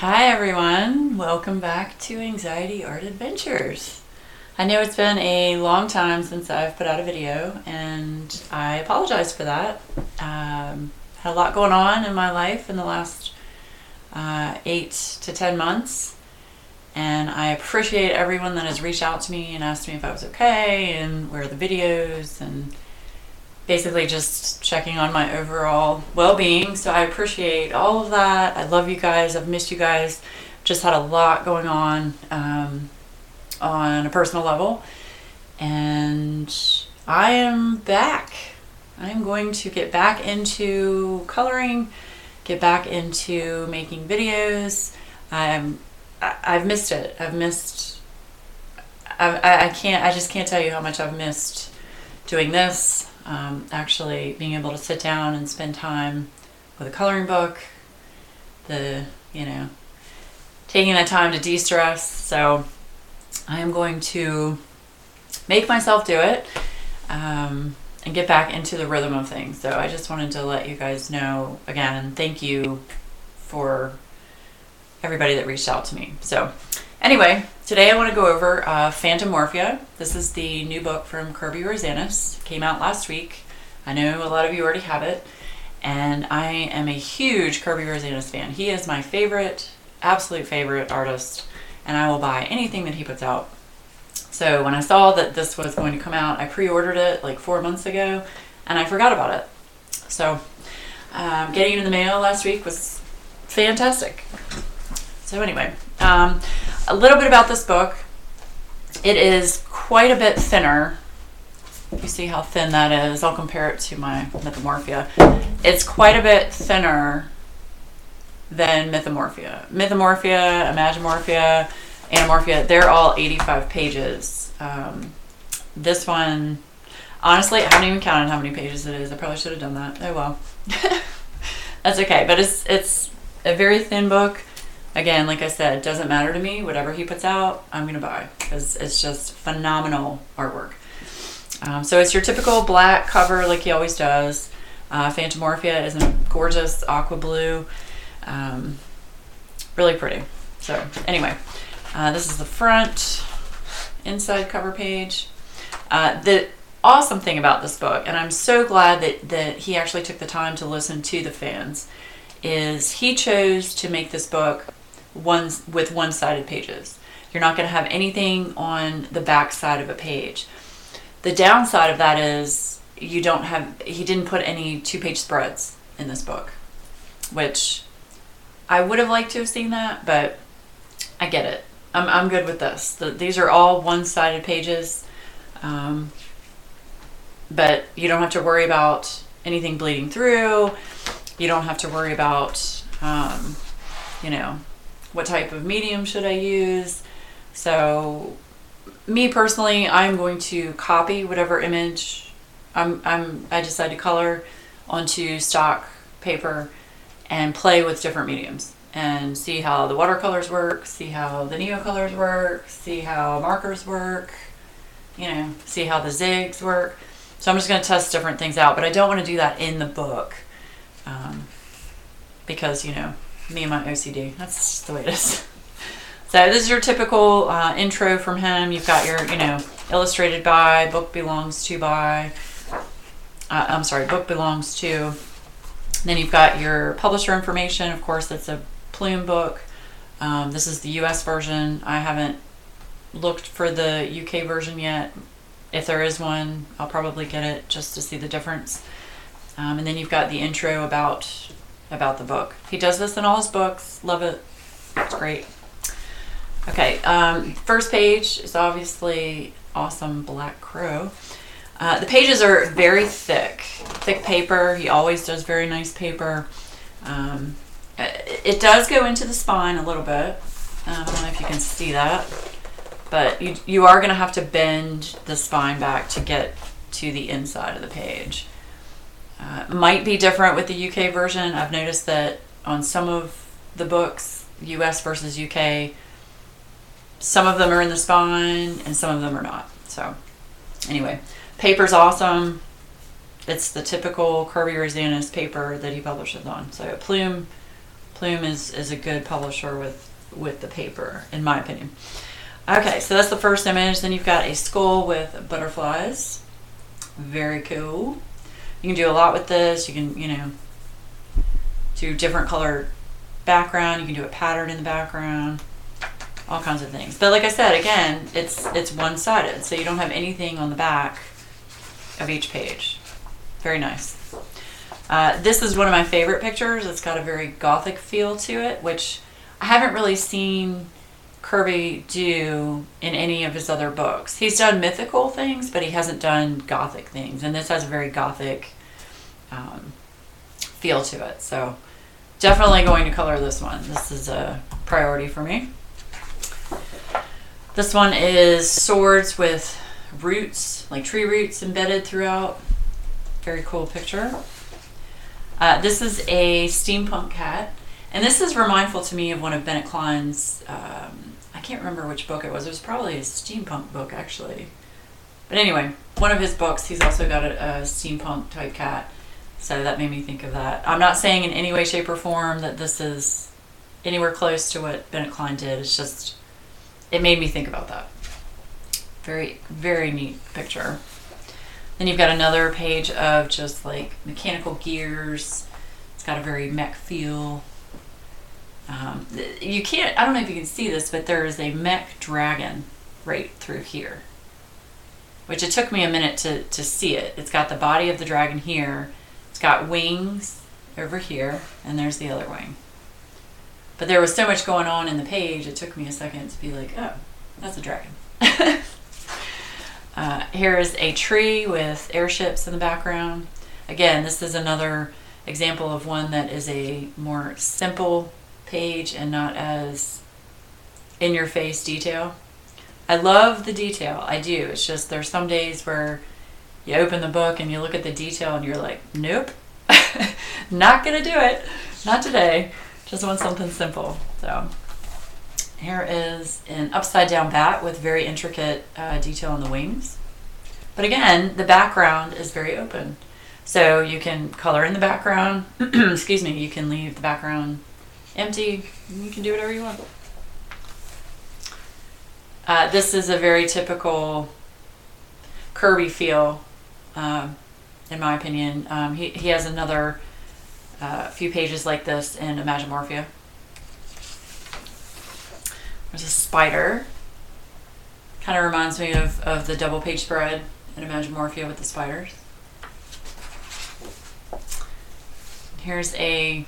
Hi everyone, welcome back to Anxiety Art Adventures. I know it's been a long time since I've put out a video and I apologize for that. Had a lot going on in my life in the last 8 to 10 months, and I appreciate everyone that has reached out to me and asked me if I was okay and where are the videos and basically just checking on my overall well-being. So I appreciate all of that. I love you guys. I've missed you guys. Just had a lot going on a personal level, and I am back. I'm going to get back into coloring, get back into making videos. I've missed it. I just can't tell you how much I've missed doing this. Actually being able to sit down and spend time with a coloring book, taking that time to de-stress. So I am going to make myself do it and get back into the rhythm of things. So I just wanted to let you guys know again, thank you for everybody that reached out to me. So anyway, today I want to go over Fantomorphia. This is the new book from Kerby Rosanes. Came out last week. I know a lot of you already have it. And I am a huge Kerby Rosanes fan. He is my favorite, absolute favorite artist. And I will buy anything that he puts out. So when I saw that this was going to come out, I pre-ordered it like 4 months ago. And I forgot about it. So getting it in the mail last week was fantastic. So anyway, a little bit about this book. It is quite a bit thinner. You see how thin that is. I'll compare it to my Mythomorphia. It's quite a bit thinner than Mythomorphia. Mythomorphia, Imagimorphia, Animorphia, they're all 85 pages. This one, honestly, I haven't even counted how many pages it is. I probably should have done that. Oh well. That's okay, but it's a very thin book. Again, like I said, it doesn't matter to me. Whatever he puts out, I'm going to buy because it's just phenomenal artwork. So it's your typical black cover like he always does. Fantomorphia is a gorgeous aqua blue. Really pretty. So anyway, this is the front inside cover page. The awesome thing about this book, and I'm so glad that he actually took the time to listen to the fans, is he chose to make this book with one-sided pages. You're not going to have anything on the back side of a page. The downside of that is he didn't put any two-page spreads in this book, which I would have liked to have seen that, but I get it. I'm good with this. These are all one-sided pages, but you don't have to worry about anything bleeding through. You don't have to worry about, what type of medium should I use. So me personally, I'm going to copy whatever image I decide to color onto stock paper and play with different mediums and see how the watercolors work, see how the neocolors work, see how markers work, see how the zigs work. So I'm just going to test different things out, but I don't want to do that in the book. Because me and my OCD, that's just the way it is. So this is your typical intro from him. You've got your illustrated by, book belongs to. Then you've got your publisher information. Of course, it's a Plume book. This is the US version. I haven't looked for the UK version yet. If there is one, I'll probably get it just to see the difference. And then you've got the intro about the book. He does this in all his books. Love it. It's great. Okay, first page is obviously awesome Black Crow. The pages are very thick paper. He always does very nice paper. It does go into the spine a little bit. I don't know if you can see that, but you are going to have to bend the spine back to get to the inside of the page. Might be different with the UK version. I've noticed that on some of the books, US versus UK, some of them are in the spine and some of them are not. So anyway, paper's awesome. It's the typical Kerby Rosanes paper that he publishes on. So Plume Plume is a good publisher with the paper, in my opinion. Okay, so that's the first image. Then you've got a skull with butterflies. Very cool. You can do a lot with this. You can, do different color background. You can do a pattern in the background. All kinds of things. But like I said, again, it's one-sided, so you don't have anything on the back of each page. Very nice. This is one of my favorite pictures. It's got a very gothic feel to it, which I haven't really seen Kerby do in any of his other books. He's done mythical things, but he hasn't done gothic things, and this has a very gothic feel to it. So definitely going to color this one. This is a priority for me. This one is swords with roots, like tree roots embedded throughout. Very cool picture. This is a steampunk cat, and this is remindful to me of one of Bennett Klein's, I can't remember which book it was. It was probably a steampunk book, actually. But anyway, one of his books, he's also got a steampunk type cat, so that made me think of that. I'm not saying in any way, shape, or form that this is anywhere close to what Bennett Klein did. It's just, it made me think about that. Very, very neat picture. Then you've got another page of just like mechanical gears. It's got a very mech feel. You can't, I don't know if you can see this, but there is a mech dragon right through here, which it took me a minute to see it. It's got the body of the dragon here. It's got wings over here, and there's the other wing. But there was so much going on in the page, it took me a second to be like, oh, that's a dragon. Here is a tree with airships in the background. Again, this is another example of one that is a more simple page and not as in-your-face detail. I love the detail, I do. It's just there's some days where you open the book and you look at the detail and you're like, nope, not gonna do it, not today. Just want something simple. So here is an upside down bat with very intricate detail on the wings. But again, the background is very open. So you can color in the background, excuse me, you can leave the background empty, you can do whatever you want. This is a very typical Kerby feel, in my opinion. He has another few pages like this in Fantomorphia. There's a spider. Kind of reminds me of the double page spread in Fantomorphia with the spiders. Here's a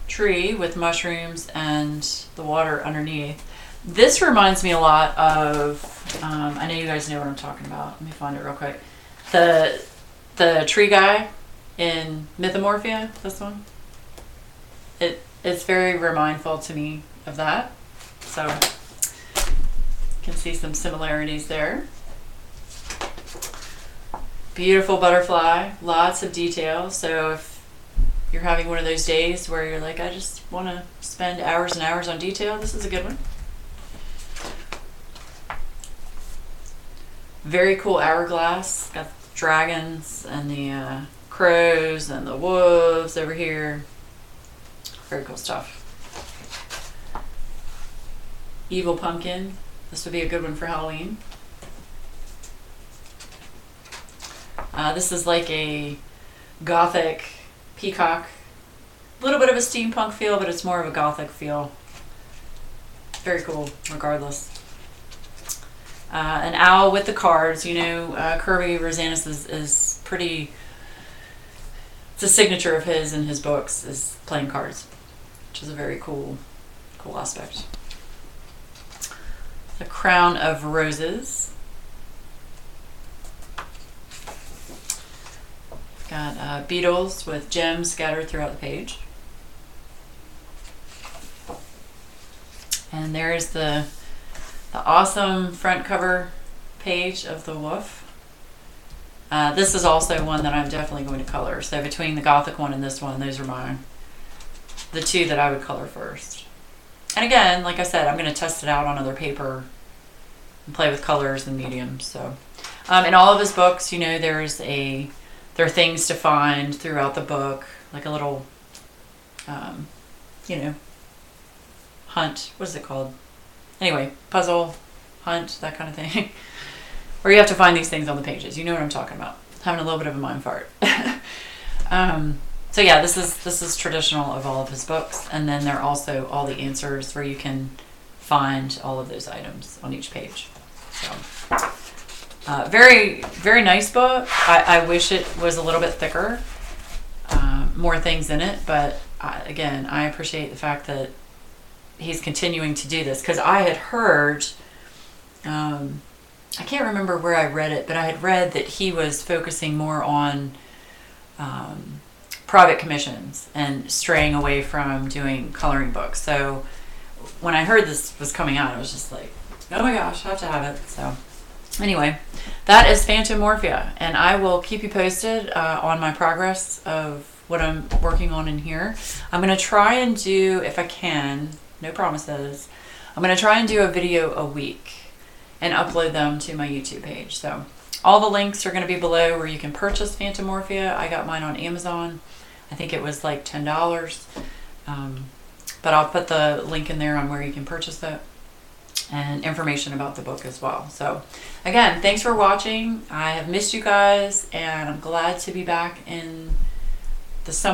tree with mushrooms and the water underneath. This reminds me a lot of, I know you guys know what I'm talking about. Let me find it real quick. The tree guy in Mythomorphia, this one. It's very remindful to me of that. So you can see some similarities there. Beautiful butterfly, lots of detail. So if you're having one of those days where you're like, I just want to spend hours and hours on detail, this is a good one. Very cool hourglass. Got dragons and the crows and the wolves over here. Very cool stuff. Evil pumpkin. This would be a good one for Halloween. This is like a gothic peacock. A little bit of a steampunk feel, but it's more of a gothic feel. Very cool, regardless. An owl with the cards. You know, Kerby Rosanes is pretty... It's a signature of his in his books, is playing cards, which is a very cool aspect. The crown of roses. Got beetles with gems scattered throughout the page. And there's the awesome front cover page of the wolf. This is also one that I'm definitely going to color. So between the gothic one and this one, those are the two that I would color first. And again, like I said, I'm going to test it out on other paper and play with colors and mediums. So in all of his books, you know, there are things to find throughout the book, like a little you know, hunt. What is it called? Anyway, puzzle, hunt, that kind of thing. Where you have to find these things on the pages. You know what I'm talking about. Having a little bit of a mind fart. So yeah, this is traditional of all of his books, and then there are also all the answers where you can find all of those items on each page. So very, very nice book. I wish it was a little bit thicker, more things in it, but again, I appreciate the fact that he's continuing to do this, because I had heard, I can't remember where I read it, but I had read that he was focusing more on private commissions and straying away from doing coloring books. So when I heard this was coming out, I was just like, oh my gosh, I have to have it. So anyway, that is Fantomorphia, and I will keep you posted on my progress of what I'm working on in here. I'm going to try and do, if I can, no promises, I'm going to try and do a video a week and upload them to my YouTube page. So all the links are going to be below where you can purchase Fantomorphia. I got mine on Amazon. I think it was like $10. But I'll put the link in there on where you can purchase it and information about the book as well. So again, thanks for watching. I have missed you guys, and I'm glad to be back in the summer.